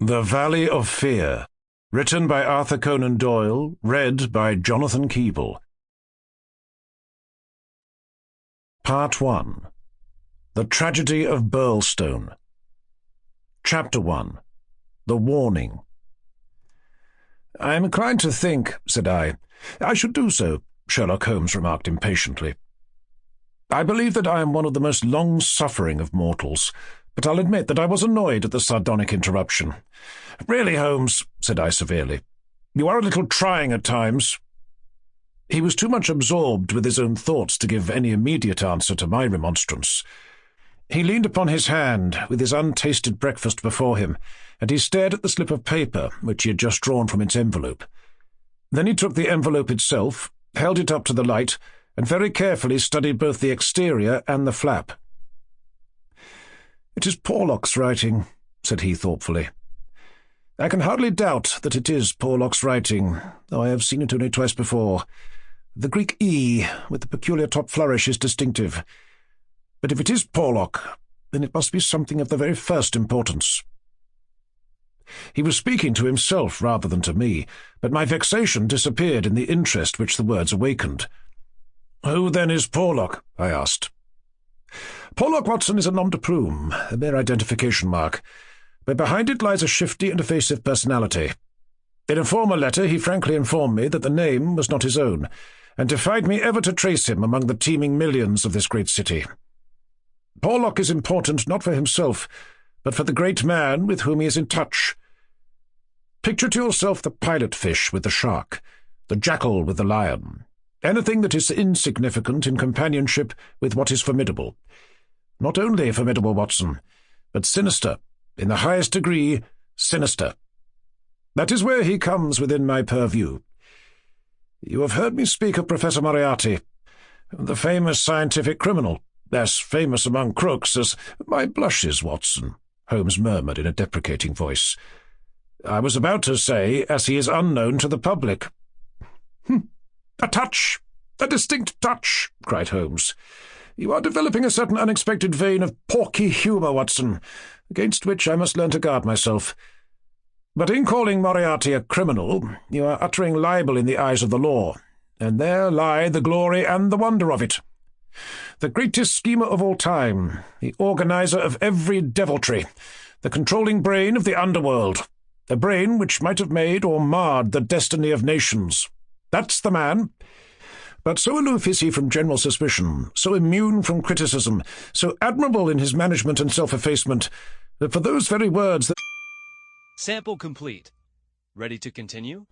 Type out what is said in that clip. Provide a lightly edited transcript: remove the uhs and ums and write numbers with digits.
The Valley of Fear, written by Arthur Conan Doyle, read by Jonathan Keeble. Part 1. The Tragedy of Burlstone. Chapter 1. The Warning. "I am inclined to think," said I. "I should do so," Sherlock Holmes remarked impatiently. "I believe that I am one of the most long-suffering of mortals, but I'll admit that I was annoyed at the sardonic interruption. Really, Holmes," said I severely, "you are a little trying at times." He was too much absorbed with his own thoughts to give any immediate answer to my remonstrance. He leaned upon his hand, with his untasted breakfast before him, and he stared at the slip of paper which he had just drawn from its envelope. Then he took the envelope itself, held it up to the light, and very carefully studied both the exterior and the flap. "It is Porlock's writing," said he thoughtfully. "I can hardly doubt that it is Porlock's writing, though I have seen it only twice before. The Greek E, with the peculiar top flourish, is distinctive. But if it is Porlock, then it must be something of the very first importance." He was speaking to himself rather than to me, but my vexation disappeared in the interest which the words awakened. "Who, then, is Porlock?" I asked. "Porlock, Watson, is a nom de plume, a mere identification mark, but behind it lies a shifty and evasive personality. In a former letter he frankly informed me that the name was not his own, and defied me ever to trace him among the teeming millions of this great city. Porlock is important not for himself, but for the great man with whom he is in touch. Picture to yourself the pilot fish with the shark, the jackal with the lion, anything that is insignificant in companionship with what is formidable. Not only formidable, Watson, but sinister, in the highest degree sinister. That is where he comes within my purview. You have heard me speak of Professor Moriarty, the famous scientific criminal, as famous among crooks as— "My blushes, Watson," Holmes murmured in a deprecating voice. "I was about to say, as he is unknown to the public." "A touch! A distinct touch!" cried Holmes. "You are developing a certain unexpected vein of porky humour, Watson, against which I must learn to guard myself. But in calling Moriarty a criminal, you are uttering libel in the eyes of the law, and there lie the glory and the wonder of it. The greatest schemer of all time, the organizer of every deviltry, the controlling brain of the underworld, a brain which might have made or marred the destiny of nations. That's the man. But so aloof is he from general suspicion, so immune from criticism, so admirable in his management and self-effacement, that for those very words that—" Sample complete. Ready to continue?